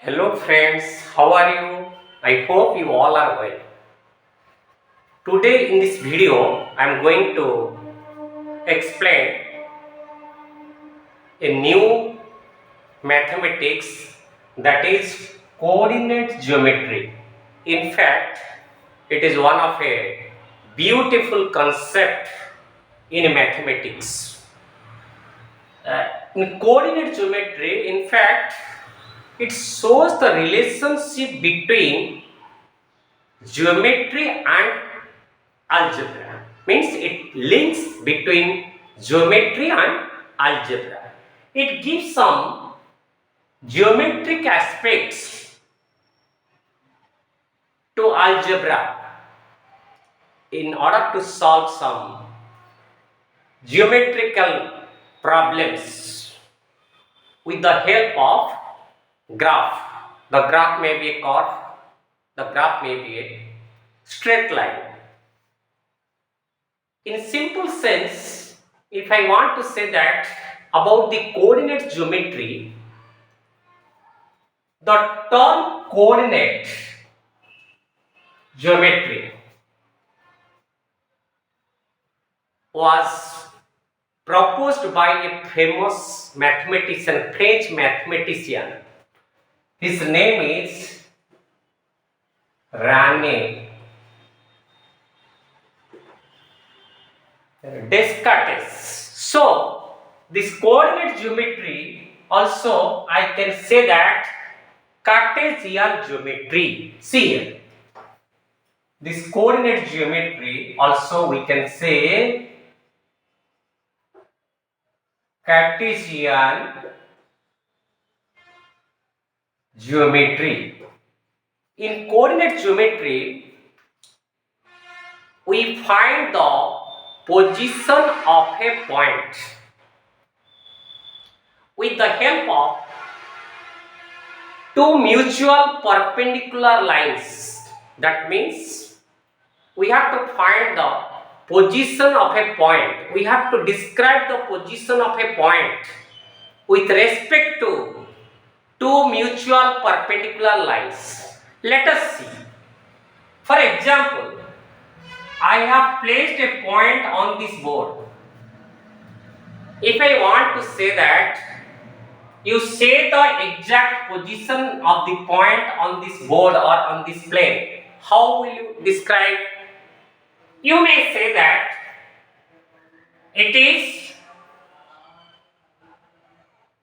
Hello friends, how are you? I hope you all are well. Today in this video, I am going to explain a new mathematics, that is coordinate geometry. In fact, it is one of a beautiful concept in mathematics. In coordinate geometry, in fact, it shows the relationship between geometry and algebra. Means it links between geometry and algebra. It gives some geometric aspects to algebra in order to solve some geometrical problems with the help of graph. The graph may be a curve, the graph may be a straight line. In simple sense, if I want to say that about the coordinate geometry, the term coordinate geometry was proposed by a famous mathematician, French mathematician. His name is Rene Descartes. So, this coordinate geometry also I can say that Cartesian geometry. See here, this coordinate geometry also we can say Cartesian geometry. In coordinate geometry, we find the position of a point with the help of two mutual perpendicular lines. That means we have to find the position of a point. We have to describe the position of a point with respect to two mutual perpendicular lines. Let us see. For example, I have placed a point on this board. If I want to say that you say the exact position of the point on this board or on this plane, how will you describe? You may say that it is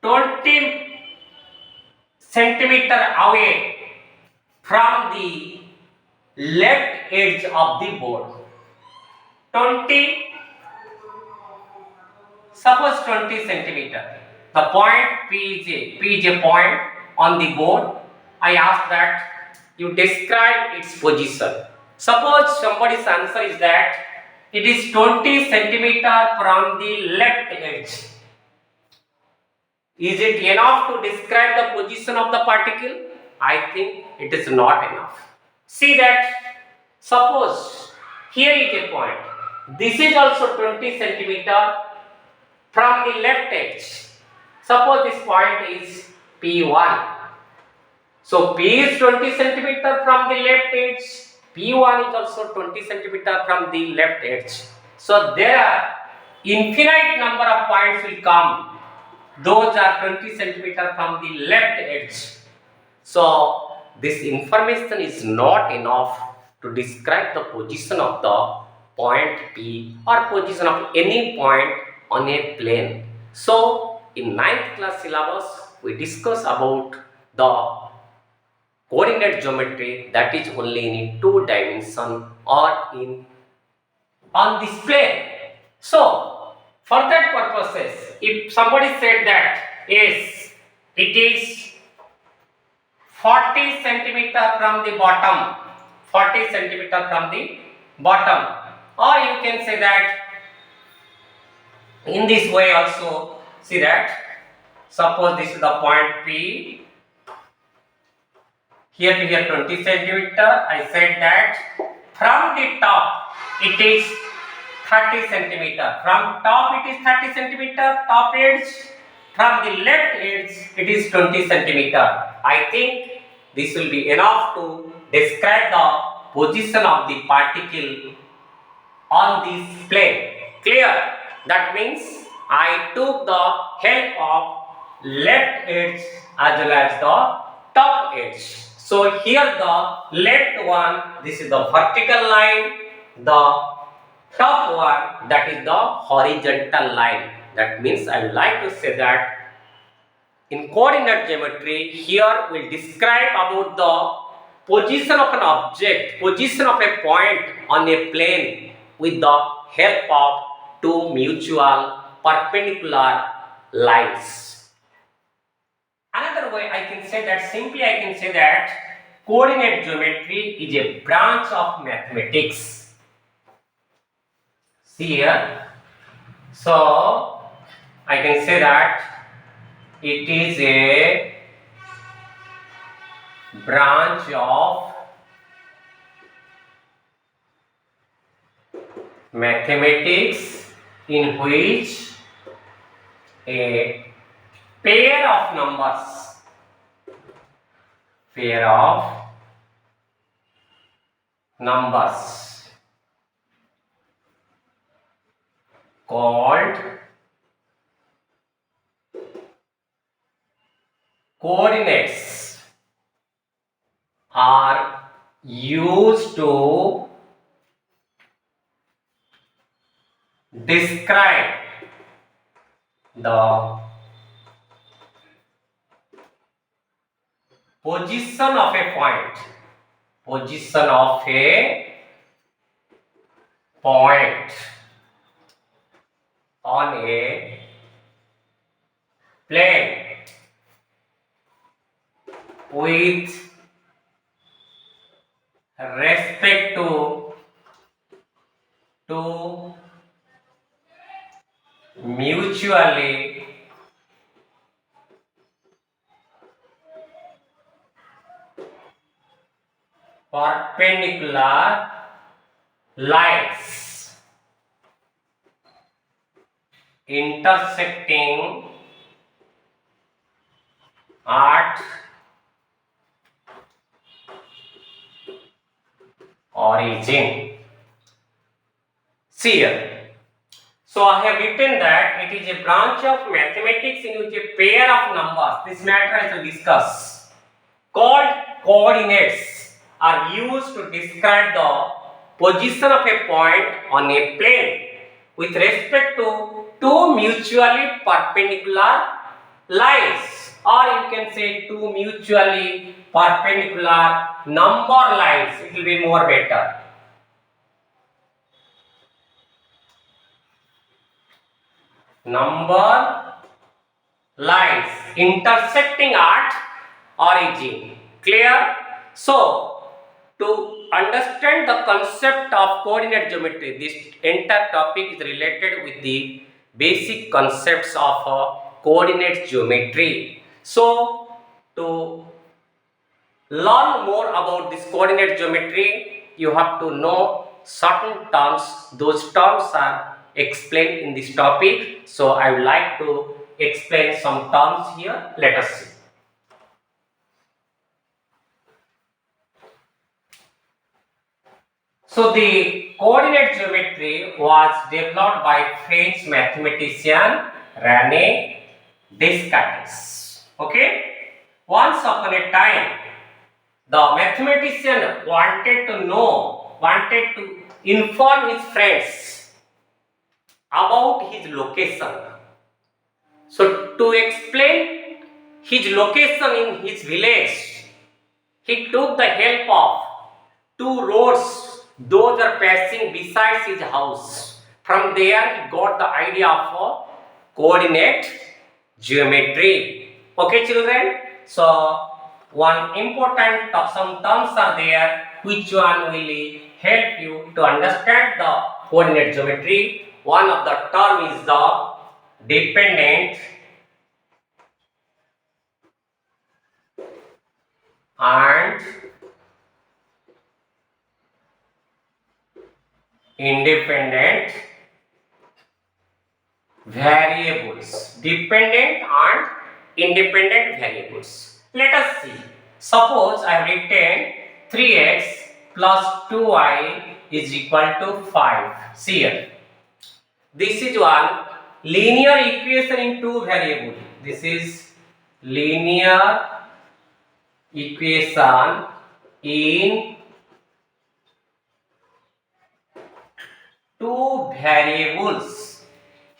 20 centimeter away from the left edge of the board. 20, suppose 20 centimeter. The point P is a point on the board. I ask that you describe its position. Suppose somebody's answer is that it is 20 centimeter from the left edge. Is it enough to describe the position of the particle? I think it is not enough. See that, suppose here is a point. This is also 20 centimeter from the left edge. Suppose this point is P1. So P is 20 centimeter from the left edge. P1 is also 20 centimeter from the left edge. So there are infinite number of points will come. Those are 20 centimeter from the left edge. So this information is not enough to describe the position of the point P or position of any point on a plane. So in 9th class syllabus we discuss about the coordinate geometry, that is only in 2 dimension or in on this plane. So for that purposes, if somebody said that yes, it is 40 centimeter from the bottom, 40 centimeter from the bottom, or you can say that in this way also. See that, suppose this is the point P, here to here 20 centimeter. I said that from the top it is 30 centimeter. From top it is 30 centimeter top edge. From the left edge, it is 20 centimeter. I think this will be enough to describe the position of the particle on this plane. Clear? That means I took the help of left edge as well as the top edge. So here the left one, this is the vertical line, the top one, that is the horizontal line. That means I would like to say that in coordinate geometry, here we'll describe about the position of an object, position of a point on a plane with the help of two mutual perpendicular lines. Another way I can say that, simply I can say that coordinate geometry is a branch of mathematics. See here. So I can say that it is a branch of mathematics in which a pair of numbers called coordinates are used to describe the position of a point, position of a point on a plane with respect to two mutually perpendicular lines intersecting at origin. See here. So I have written that it is a branch of mathematics in which a pair of numbers, this matter I shall discuss, called coordinates are used to describe the position of a point on a plane with respect to two mutually perpendicular lines, or you can say two mutually perpendicular number lines. It will be more better. Number lines intersecting at origin. Clear? So, to understand the concept of coordinate geometry, this entire topic is related with the basic concepts of coordinate geometry. So, to learn more about this coordinate geometry, you have to know certain terms. Those terms are explained in this topic. So I would like to explain some terms here. Let us see. So the coordinate geometry was developed by French mathematician René Descartes. Okay. Once upon a time, the mathematician wanted to inform his friends about his location. So to explain his location in his village, he took the help of two roads, those are passing besides his house. From there he got the idea of coordinate geometry. Okay children, so one important some terms are there which one will help you to understand the coordinate geometry. One of the term is the dependent and independent variables, dependent and independent variables. Let us see. Suppose I have written 3x plus 2y is equal to 5. See here. This is one linear equation in two variables. This is linear equation in two variables.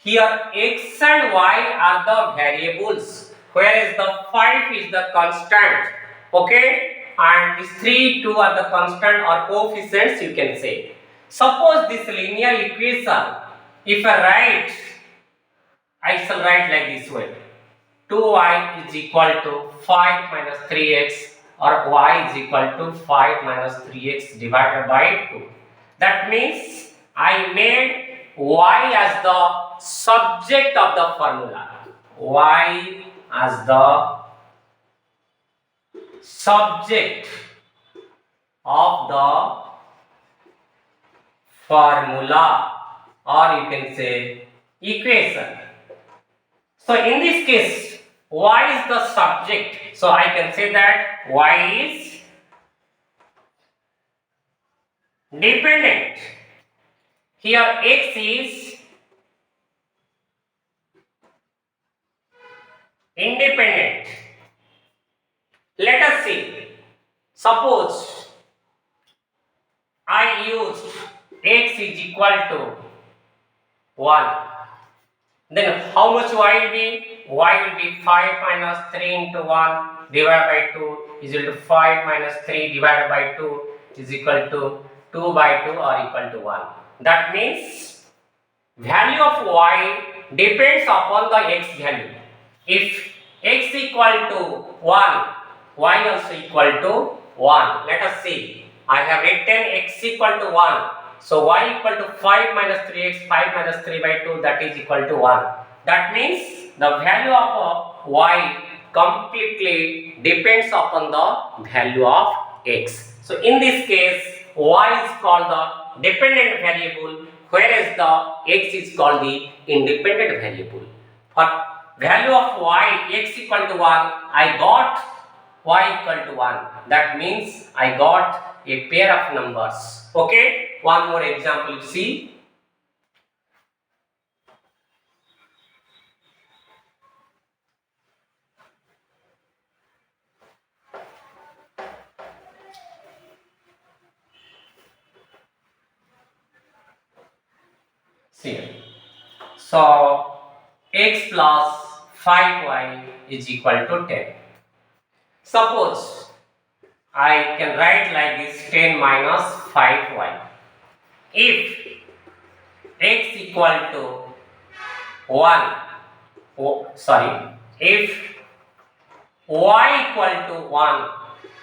Here x and y are the variables, whereas the 5 is the constant. Okay, and these 3, 2 are the constant or coefficients, you can say. Suppose this linear equation, if I shall write like this way: 2y is equal to 5 minus 3x, or y is equal to 5 minus 3x divided by 2. That means I made y as the subject of the formula. Y as the subject of the formula, or you can say equation. So in this case, y is the subject. So I can say that y is dependent. Here x is independent. Let us see. Suppose I used x is equal to 1. Then how much y will be? Y will be 5 minus 3 into 1 divided by 2 is equal to 5 minus 3 divided by 2 is equal to 2 by 2 or equal to 1. That means value of y depends upon the x value. If x equal to 1, y also equal to 1. Let us see. I have written x equal to 1. So y equal to 5 minus 3x, 5 minus 3 by 2, that is equal to 1. That means the value of y completely depends upon the value of x. So in this case, y is called the dependent variable, whereas the x is called the independent variable. For value of y, x equal to 1, I got y equal to 1. That means I got a pair of numbers. Okay, one more example you see. See, so x plus 5y is equal to 10. Suppose I can write like this: 10 minus 5y. If x equal to 1, if y equal to 1,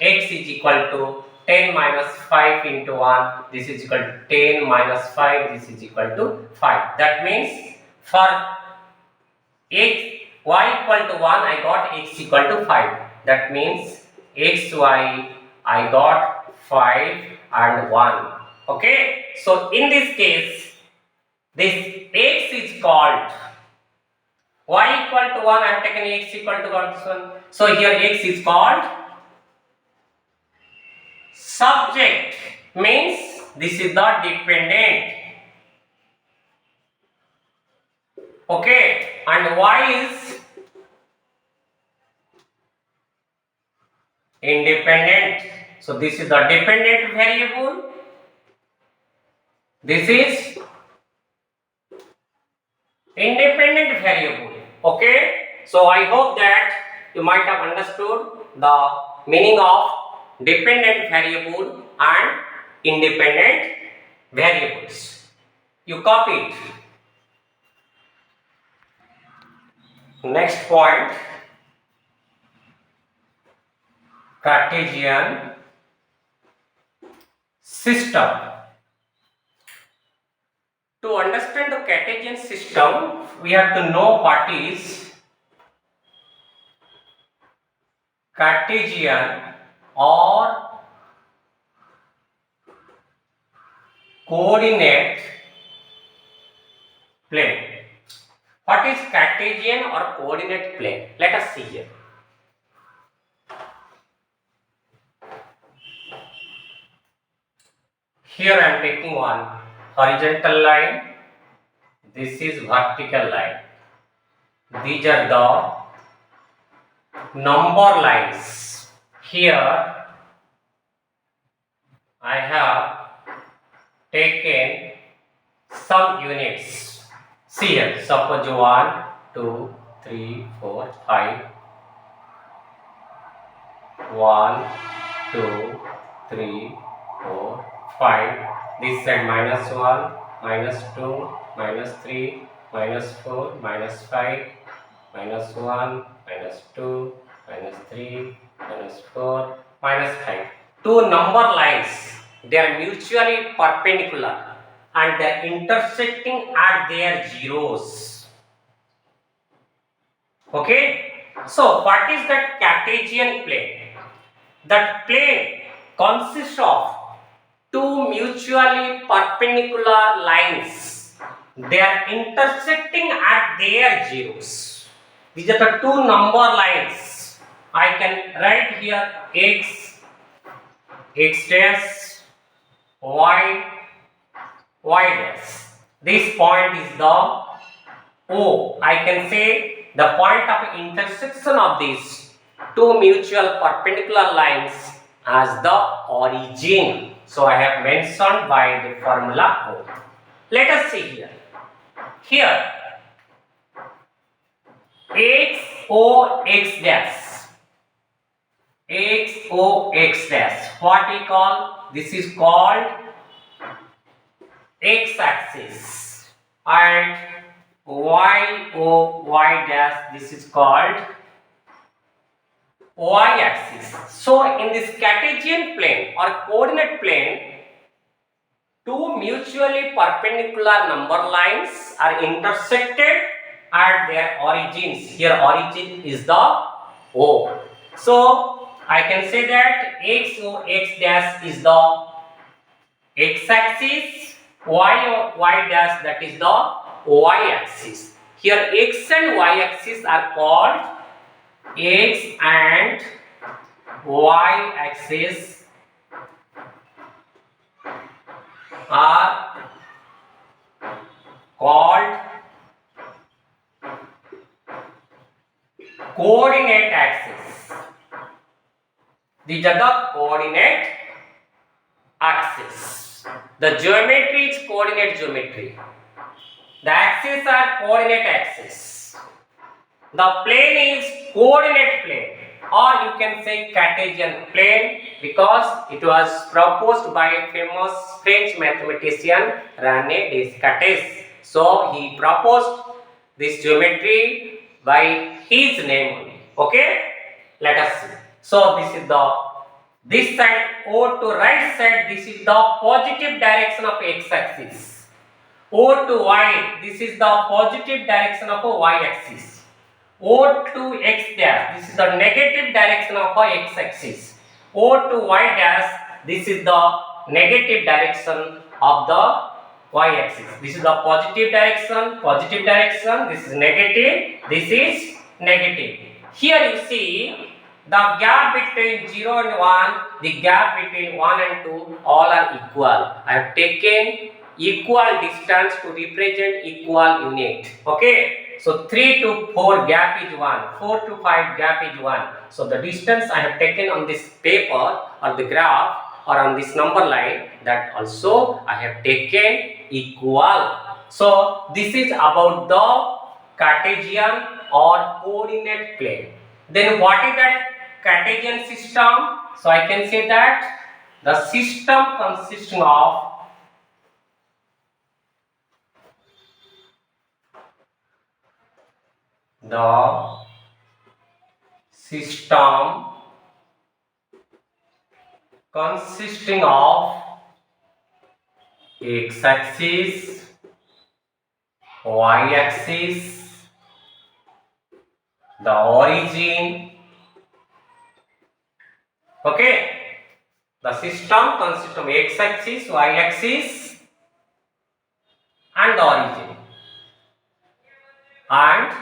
x is equal to 10 minus 5 into 1, this is equal to 10 minus 5, this is equal to 5. That means for x y equal to 1, I got x equal to 5. That means xy I got 5 and 1. Okay, so in this case, this x is called y equal to 1. I have taken x equal to 1. So here x is called subject, means this is the dependent. Okay, and y is independent. So this is the dependent variable. This is independent variable. Okay, so I hope that you might have understood the meaning of dependent variable and independent variables. You copy it. Next point: Cartesian system. To understand the Cartesian system, we have to know what is Cartesian or coordinate plane. What is Cartesian or coordinate plane? Let us see here. Here I am taking one horizontal line. This is vertical line. These are the number lines. Here I have taken some units. See here, suppose 1, 2, 3, 4, 5. 1, 2, 3, 4, 5. This side -1, -2, -3, -4, -5, -1, -2, -3, -4, -5. Two number lines, they are mutually perpendicular and they are intersecting at their zeros. Okay? So, what is that Cartesian plane? That plane consists of two mutually perpendicular lines. They are intersecting at their zeros. These are the two number lines. I can write here x dash, y dash. This point is the O. I can say the point of intersection of these two mutual perpendicular lines as the origin. So I have mentioned by the formula O. Let us see here. Here x O x dash. X O x dash. What we call? This is called x axis, and y O y dash, this is called y axis. So in this Cartesian plane or coordinate plane, two mutually perpendicular number lines are intersected at their origins. Here origin is the O. So I can say that x O x dash is the x axis, y dash, that is the y axis. Here x and y axis are called x and y axis are called coordinate axis. These are the coordinate axis. The geometry is coordinate geometry. The axes are coordinate axis. The plane is coordinate plane, or you can say Cartesian plane, because it was proposed by a famous French mathematician René Descartes. So he proposed this geometry by his name only. Okay, let us see. So this side O to right side, this is the positive direction of x axis. O to y, this is the positive direction of a y axis. O to x dash, this is the negative direction of a x axis. O to y dash, this is the negative direction of the y axis. This is the positive direction, this is negative, this is negative. Here you see the gap between 0 and 1, the gap between 1 and 2, all are equal. I have taken equal distance to represent equal unit. Okay, so 3 to 4 gap is 1, 4 to 5 gap is 1. So the distance I have taken on this paper or the graph or on this number line, that also I have taken equal. So this is about the Cartesian or coordinate plane. Then what is that Cartesian system? So I can say that the system consisting of the system consisting of x-axis, y-axis, the origin. Okay, the system consists of x-axis, y-axis and the origin. and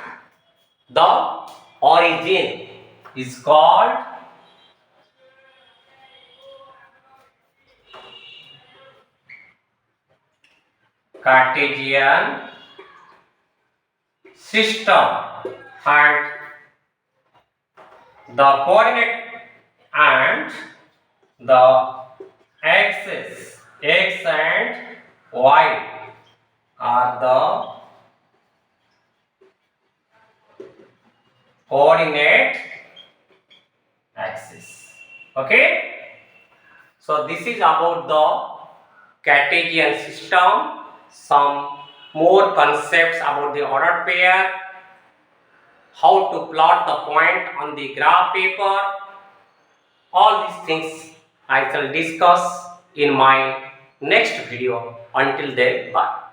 the origin is called Cartesian system, and the coordinate and the axis x and y are the coordinate axis. Okay, so this is about the Cartesian system, some more concepts about the ordered pair, how to plot the point on the graph paper. All these things I shall discuss in my next video. Until then, bye.